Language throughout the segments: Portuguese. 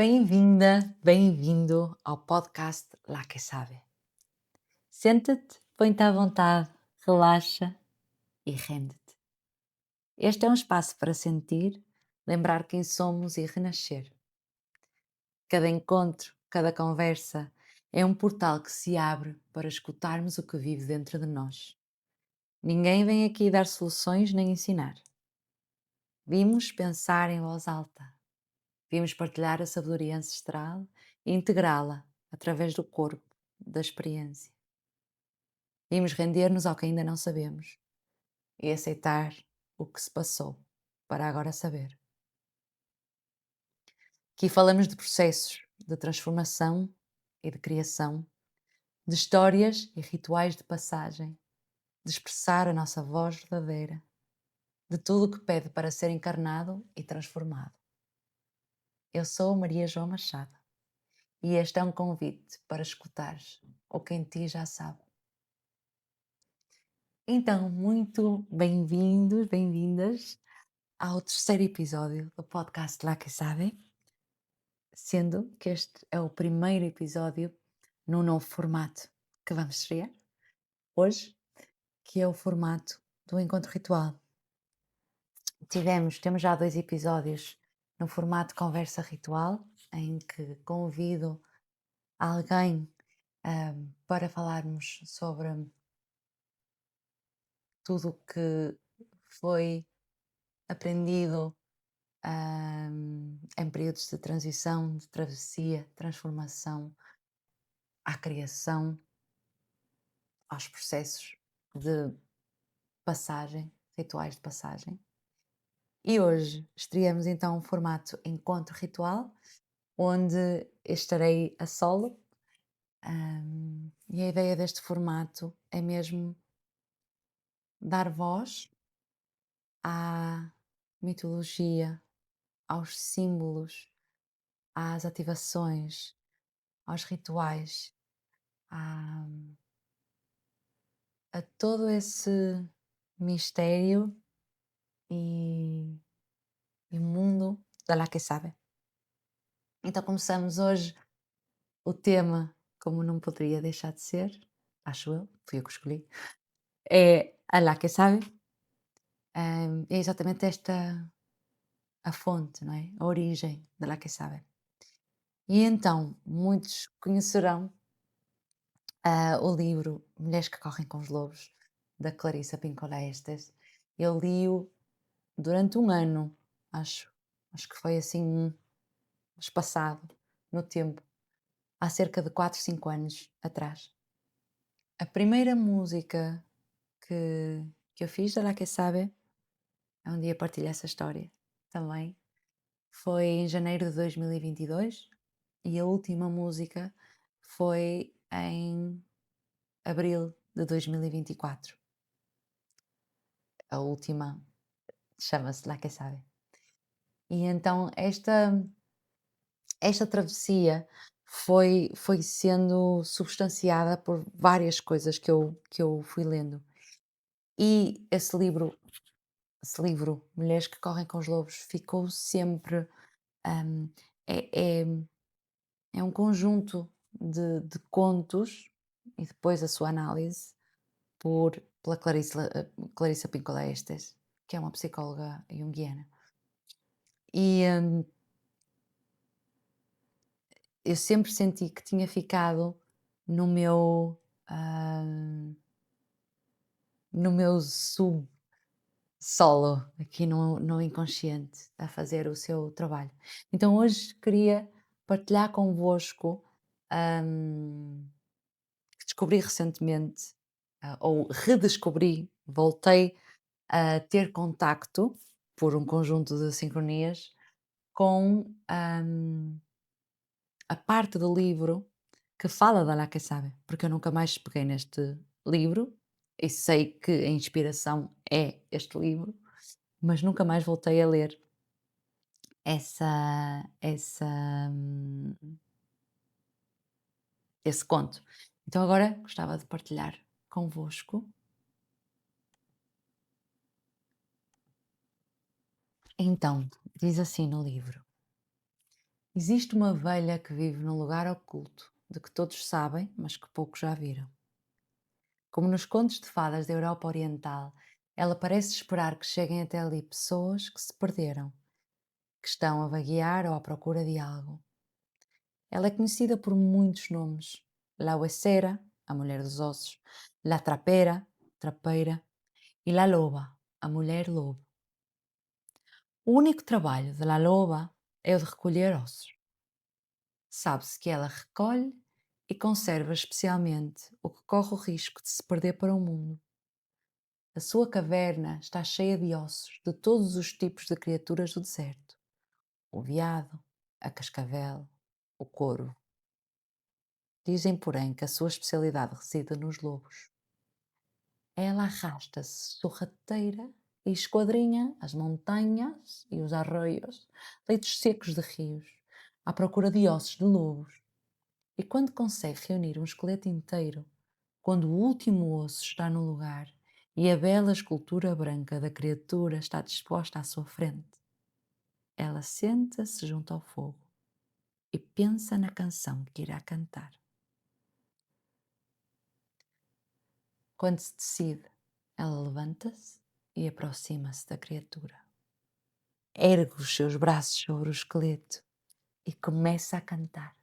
Bem-vinda, bem-vindo ao podcast Lá que Sabe. Senta-te, põe-te à vontade, relaxa e rende-te. Este é um espaço para sentir, lembrar quem somos e renascer. Cada encontro, cada conversa é um portal que se abre para escutarmos o que vive dentro de nós. Ninguém vem aqui dar soluções nem ensinar. Vimos pensar em voz alta. Vimos partilhar a sabedoria ancestral e integrá-la através do corpo, da experiência. Vimos render-nos ao que ainda não sabemos e aceitar o que se passou para agora saber. Aqui falamos de processos de transformação e de criação, de histórias e rituais de passagem, de expressar a nossa voz verdadeira, de tudo o que pede para ser encarnado e transformado. Eu sou Maria João Machado e este é um convite para escutares o que em ti já sabe. Então, muito bem-vindos, bem-vindas ao terceiro episódio do podcast Lá que Sabe, sendo que este é o primeiro episódio num novo formato que vamos estrear hoje, que é o formato do encontro ritual. Temos já 2 episódios no formato conversa ritual, em que convido alguém para falarmos sobre tudo o que foi aprendido em períodos de transição, de travessia, transformação, à criação, aos processos de passagem, rituais de passagem. E hoje estreamos então um formato encontro ritual, onde estarei a solo. E a ideia deste formato é mesmo dar voz à mitologia, aos símbolos, às ativações, aos rituais, a, a todo esse mistério e, e mundo da lá que sabe. Então começamos hoje o tema, como não poderia deixar de ser, acho eu, fui eu que escolhi, é a lá que sabe. É exatamente esta a fonte, não é? A origem da lá que sabe. E então, muitos conhecerão o livro Mulheres que Correm com os Lobos, da Clarissa Pinkola Estes. Eu li-o durante um ano, acho que foi assim espaçado no tempo, há cerca de 4, 5 anos atrás. A primeira música que eu fiz da La Que Sabe, um dia partilho essa história também, foi em janeiro de 2022 e a última música foi em abril de 2024. A última chama-se La Que Sabe. E então esta travessia foi sendo substanciada por várias coisas que eu fui lendo. E esse livro, Mulheres que Correm com os Lobos, ficou sempre. hum, é, é, é um conjunto de contos e depois a sua análise pela Clarissa Pinkola Estes, que é uma psicóloga junguiana. E eu sempre senti que tinha ficado no meu, ah, no meu subsolo, aqui no inconsciente, a fazer o seu trabalho. Então hoje queria partilhar convosco, que descobri recentemente, ou redescobri, voltei a ter contacto, por um conjunto de sincronias, com a parte do livro que fala da La que Sabe, porque eu nunca mais peguei neste livro e sei que a inspiração é este livro, mas nunca mais voltei a ler essa esse conto. Então agora gostava de partilhar convosco. Então, diz assim no livro: Existe uma velha que vive num lugar oculto, de que todos sabem, mas que poucos já viram. Como nos contos de fadas da Europa Oriental, ela parece esperar que cheguem até ali pessoas que se perderam, que estão a vaguear ou à procura de algo. Ela é conhecida por muitos nomes: La Huesera, a mulher dos ossos, La Trapera, trapeira, e La Loba, a mulher lobo. O único trabalho de La Loba é o de recolher ossos. Sabe-se que ela recolhe e conserva especialmente o que corre o risco de se perder para o mundo. A sua caverna está cheia de ossos de todos os tipos de criaturas do deserto: o veado, a cascavel, o corvo. Dizem, porém, que a sua especialidade reside nos lobos. Ela arrasta-se sorrateira e esquadrinha as montanhas e os arroios, leitos secos de rios, à procura de ossos de lobos. E quando consegue reunir um esqueleto inteiro, quando o último osso está no lugar e a bela escultura branca da criatura está disposta à sua frente, ela senta-se junto ao fogo e pensa na canção que irá cantar. Quando se decide, ela levanta-se e aproxima-se da criatura. Ergue os seus braços sobre o esqueleto e começa a cantar.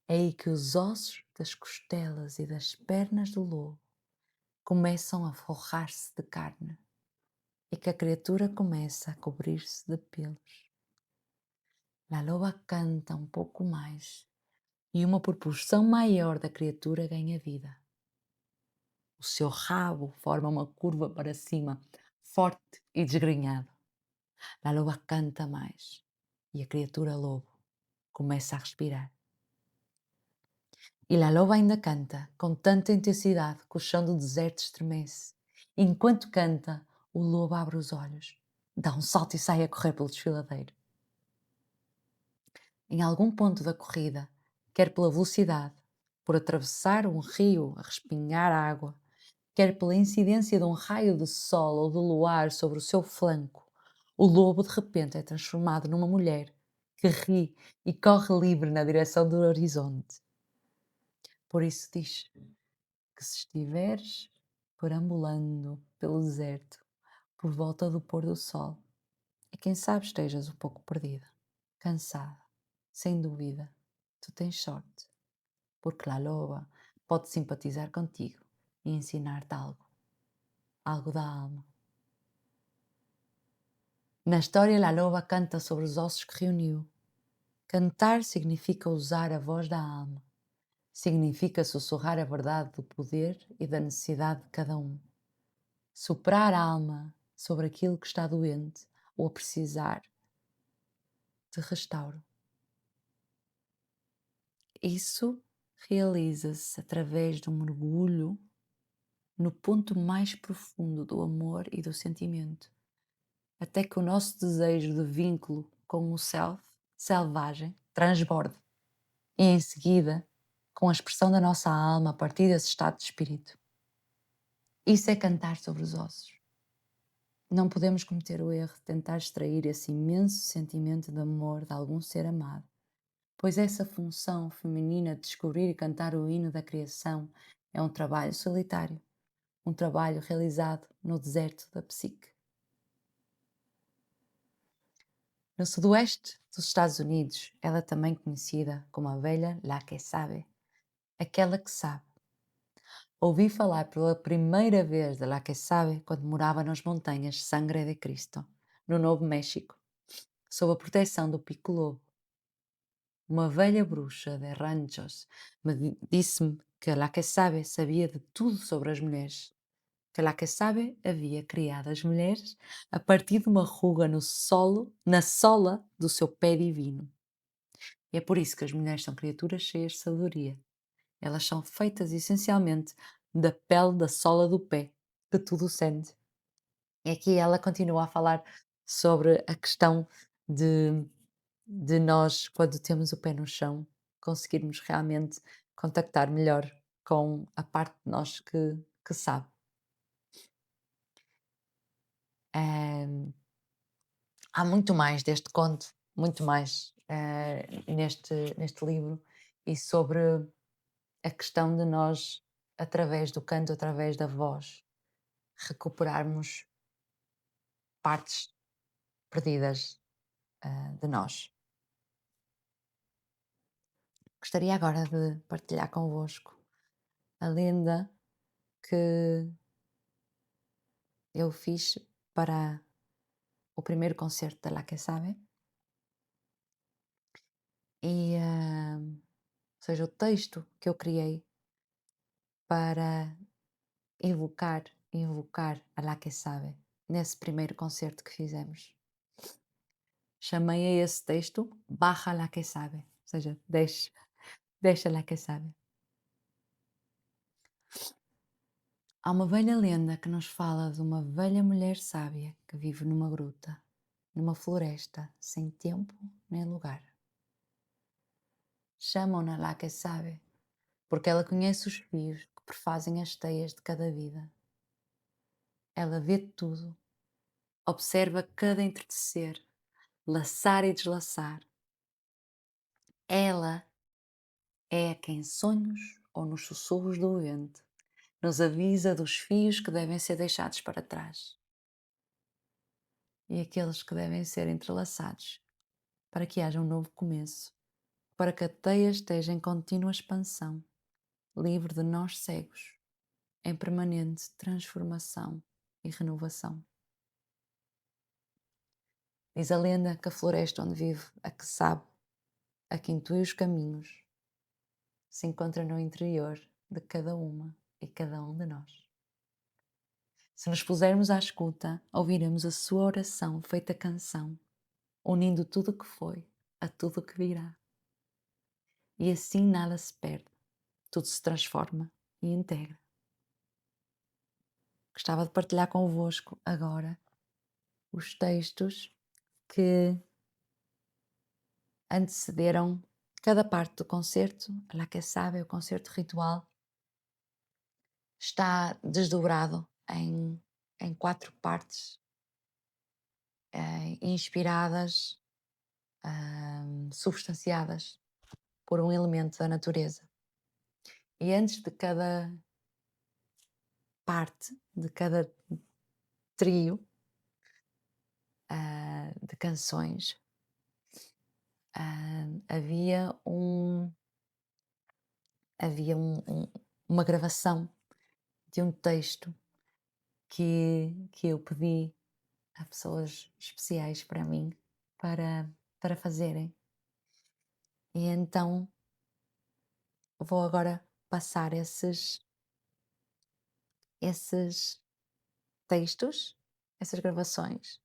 É aí que os ossos das costelas e das pernas do lobo começam a forrar-se de carne e que a criatura começa a cobrir-se de pelos. A loba canta um pouco mais e uma proporção maior da criatura ganha vida. O seu rabo forma uma curva para cima, forte e desgrenhado. A loba canta mais e a criatura lobo começa a respirar. E a loba ainda canta com tanta intensidade que o chão do deserto estremece. E enquanto canta, o lobo abre os olhos, dá um salto e sai a correr pelo desfiladeiro. Em algum ponto da corrida, quer pela velocidade, por atravessar um rio a respingar água, quer pela incidência de um raio de sol ou de luar sobre o seu flanco, o lobo de repente é transformado numa mulher que ri e corre livre na direção do horizonte. Por isso diz que se estiveres perambulando pelo deserto por volta do pôr do sol, e quem sabe estejas um pouco perdida, cansada, sem dúvida, tu tens sorte, porque a loba pode simpatizar contigo e ensinar-te algo, algo da alma. Na história, a loba canta sobre os ossos que reuniu. Cantar significa usar a voz da alma. Significa sussurrar a verdade do poder e da necessidade de cada um. Soprar a alma sobre aquilo que está doente ou a precisar de restauro. Isso realiza-se através de um mergulho no ponto mais profundo do amor e do sentimento, até que o nosso desejo de vínculo com o self, selvagem, transborde. E em seguida, com a expressão da nossa alma a partir desse estado de espírito. Isso é cantar sobre os ossos. Não podemos cometer o erro de tentar extrair esse imenso sentimento de amor de algum ser amado, pois essa função feminina de descobrir e cantar o hino da criação é um trabalho solitário, um trabalho realizado no deserto da psique. No sudoeste dos Estados Unidos, ela é também conhecida como a velha La que sabe, aquela que sabe. Ouvi falar pela primeira vez de La que sabe quando morava nas montanhas Sangre de Cristo, no Novo México, sob a proteção do Pico Lobo. Uma velha bruxa de ranchos disse-me que La que sabe sabia de tudo sobre as mulheres, que La que sabe havia criado as mulheres a partir de uma ruga no solo, na sola do seu pé divino. E é por isso que as mulheres são criaturas cheias de sabedoria. Elas são feitas essencialmente da pele da sola do pé, que tudo sente. E aqui ela continua a falar sobre a questão de, de nós, quando temos o pé no chão, conseguirmos realmente contactar melhor com a parte de nós que sabe. Há muito mais deste conto, muito mais. neste livro, e sobre a questão de nós, através do canto, através da voz, recuperarmos partes perdidas de nós. Gostaria agora de partilhar convosco a lenda que eu fiz para o primeiro concerto da La Que Sabe. E, ou seja, o texto que eu criei para invocar a La Que Sabe nesse primeiro concerto que fizemos. Chamei a esse texto Baja La Que Sabe, ou seja, deixa La Que Sabe. Há uma velha lenda que nos fala de uma velha mulher sábia que vive numa gruta, numa floresta, sem tempo nem lugar. Chamam-na La Que Sabe porque ela conhece os fios que prefazem as teias de cada vida. Ela vê tudo, observa cada entardecer, laçar e deslaçar. Ela é a quem, em sonhos ou nos sussurros do vento, nos avisa dos fios que devem ser deixados para trás e aqueles que devem ser entrelaçados para que haja um novo começo, para que a teia esteja em contínua expansão, livre de nós cegos, em permanente transformação e renovação. Diz a lenda que a floresta onde vive a que sabe, a que intui os caminhos, se encontra no interior de cada uma e cada um de nós. Se nos pusermos à escuta, ouviremos a sua oração feita canção, unindo tudo o que foi a tudo o que virá. E assim nada se perde, tudo se transforma e integra. Gostava de partilhar convosco agora os textos que antecederam cada parte do concerto. A La Que Sabe, o concerto ritual, está desdobrado em 4 partes inspiradas, substanciadas por um elemento da natureza. E antes de cada parte, de cada trio de canções, havia uma gravação de um texto que eu pedi a pessoas especiais para mim para fazerem. E então vou agora passar esses textos, essas gravações.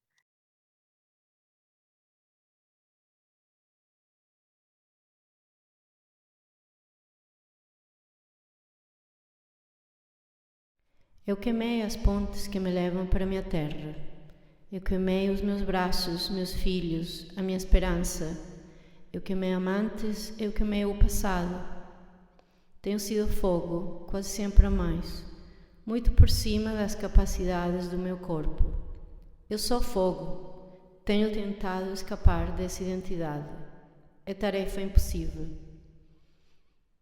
Eu queimei as pontes que me levam para a minha terra. Eu queimei os meus braços, meus filhos, a minha esperança. Eu queimei amantes, eu queimei o passado. Tenho sido fogo, quase sempre a mais, muito por cima das capacidades do meu corpo. Eu sou fogo. Tenho tentado escapar dessa identidade. É tarefa impossível.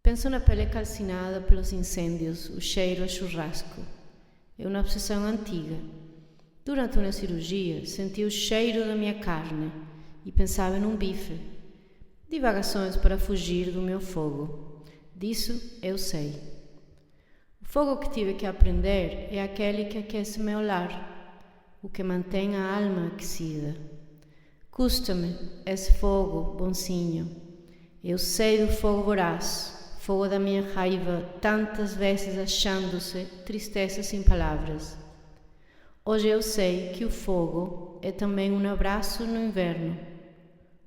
Penso na pele calcinada pelos incêndios, o cheiro a churrasco. É uma obsessão antiga. Durante uma cirurgia, senti o cheiro da minha carne e pensava num bife. Divagações para fugir do meu fogo. Disso eu sei. O fogo que tive que aprender é aquele que aquece meu lar, o que mantém a alma aquecida. Custa-me esse fogo, bonzinho. Eu sei do fogo voraz, fogo da minha raiva, tantas vezes achando-se tristeza sem palavras. Hoje eu sei que o fogo é também um abraço no inverno.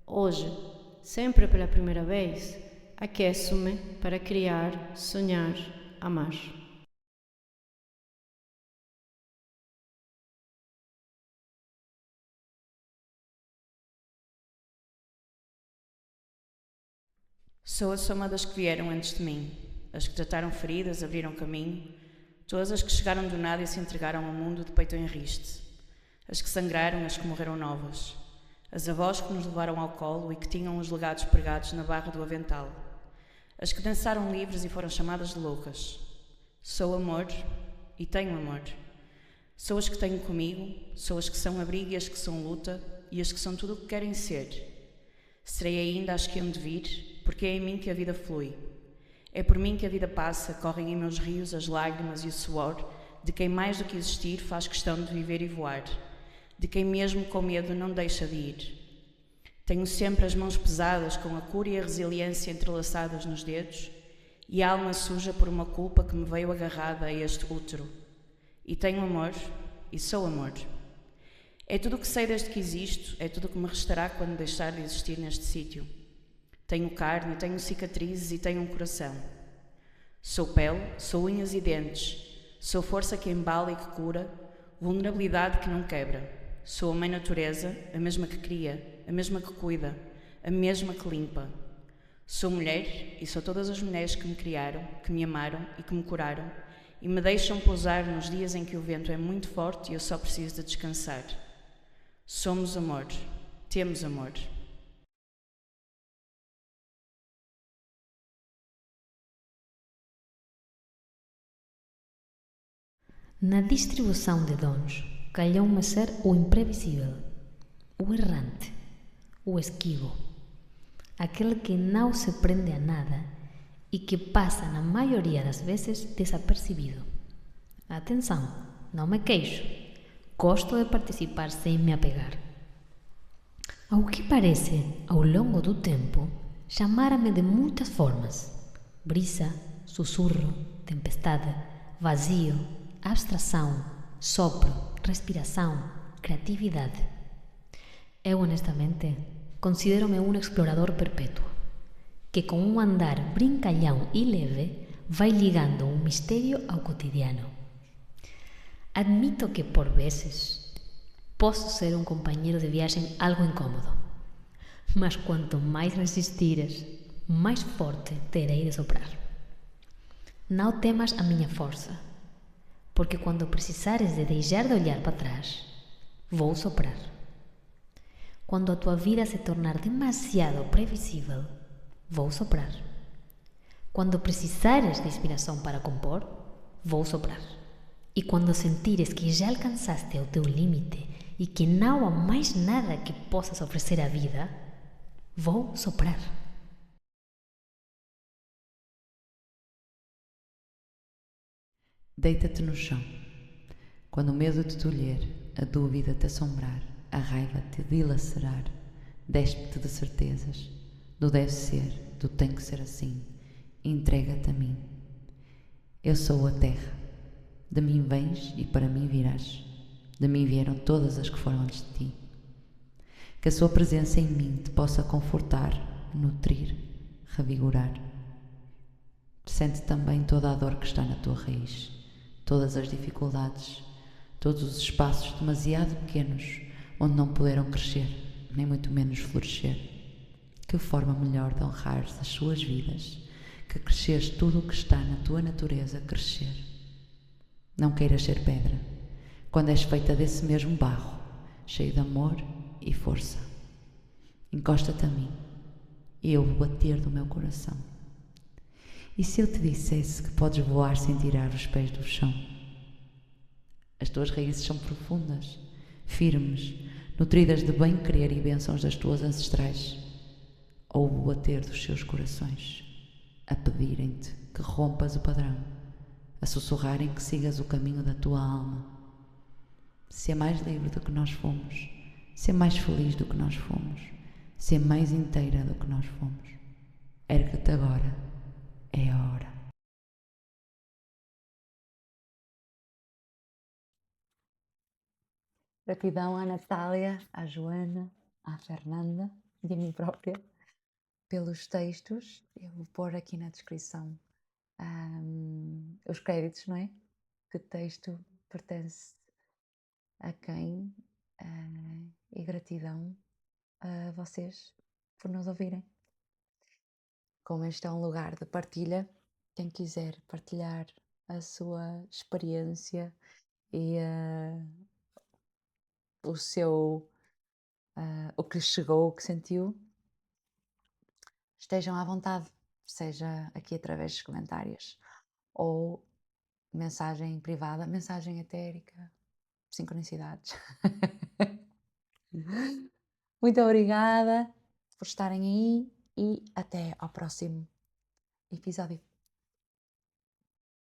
Hoje, sempre pela primeira vez, aqueço-me para criar, sonhar, amar. Sou a soma das que vieram antes de mim, as que trataram feridas, abriram caminho, todas as que chegaram do nada e se entregaram ao mundo de peito em riste, as que sangraram, as que morreram novas, as avós que nos levaram ao colo e que tinham os legados pregados na barra do avental, as que dançaram livres e foram chamadas de loucas. Sou amor e tenho amor. Sou as que tenho comigo, sou as que são abrigo e as que são luta, e as que são tudo o que querem ser. Serei ainda as que hão de vir, porque é em mim que a vida flui. É por mim que a vida passa, correm em meus rios as lágrimas e o suor de quem mais do que existir faz questão de viver e voar, de quem mesmo com medo não deixa de ir. Tenho sempre as mãos pesadas com a cura e a resiliência entrelaçadas nos dedos e a alma suja por uma culpa que me veio agarrada a este útero. E tenho amor e sou amor. É tudo o que sei desde que existo, é tudo o que me restará quando deixar de existir neste sítio. Tenho carne, tenho cicatrizes e tenho um coração. Sou pele, sou unhas e dentes, sou força que embala e que cura, vulnerabilidade que não quebra. Sou a mãe natureza, a mesma que cria, a mesma que cuida, a mesma que limpa. Sou mulher e sou todas as mulheres que me criaram, que me amaram e que me curaram e me deixam pousar nos dias em que o vento é muito forte e eu só preciso de descansar. Somos amor, temos amor. Na distribuição de dons, calhou-me ser o imprevisível, o errante, o esquivo, aquele que não se prende a nada e que passa, na maioria das vezes, desapercebido. Atenção, não me queixo, gosto de participar sem me apegar. Ao que parece, ao longo do tempo, chamara-me de muitas formas: brisa, sussurro, tempestade, vazio, abstração, sopro, respiração, criatividade. Eu, honestamente, considero-me um explorador perpétuo, que com um andar brincalhão e leve vai ligando um mistério ao cotidiano. Admito que, por vezes, posso ser um companheiro de viagem algo incômodo, mas quanto mais resistires, mais forte terei de soprar. Não temas a minha força, porque quando precisares de deixar de olhar para trás, vou soprar. Quando a tua vida se tornar demasiado previsível, vou soprar. Quando precisares de inspiração para compor, vou soprar. E quando sentires que já alcançaste o teu limite e que não há mais nada que possas oferecer à vida, vou soprar. Deita-te no chão. Quando o medo te tolher, a dúvida te assombrar, a raiva te dilacerar, despe-te de certezas, do deve ser, do tem que ser assim, entrega-te a mim. Eu sou a terra, de mim vens e para mim virás, de mim vieram todas as que foram antes de ti. Que a sua presença em mim te possa confortar, nutrir, revigorar. Sente também toda a dor que está na tua raiz, todas as dificuldades, todos os espaços demasiado pequenos onde não puderam crescer, nem muito menos florescer. Que forma melhor de honrar as suas vidas que cresceres tudo o que está na tua natureza crescer. Não queiras ser pedra, quando és feita desse mesmo barro, cheio de amor e força. Encosta-te a mim e eu vou bater do meu coração. E se eu te dissesse que podes voar sem tirar os pés do chão? As tuas raízes são profundas, firmes, nutridas de bem-querer e bênçãos das tuas ancestrais. Ouve o bater dos seus corações, a pedirem-te que rompas o padrão, a sussurrarem que sigas o caminho da tua alma. Ser mais livre do que nós fomos, ser mais feliz do que nós fomos, ser mais inteira do que nós fomos. Ergue-te agora, é a hora. Gratidão à Natália, à Joana, à Fernanda e a mim própria pelos textos. Eu vou pôr aqui na descrição os créditos, não é? Que texto pertence a quem, e gratidão a vocês por nos ouvirem. Como este é um lugar de partilha, quem quiser partilhar a sua experiência e o seu o que lhes chegou, o que sentiu, estejam à vontade, seja aqui através dos comentários ou mensagem privada, mensagem etérica, sincronicidades. Muito obrigada por estarem aí e até ao próximo episódio.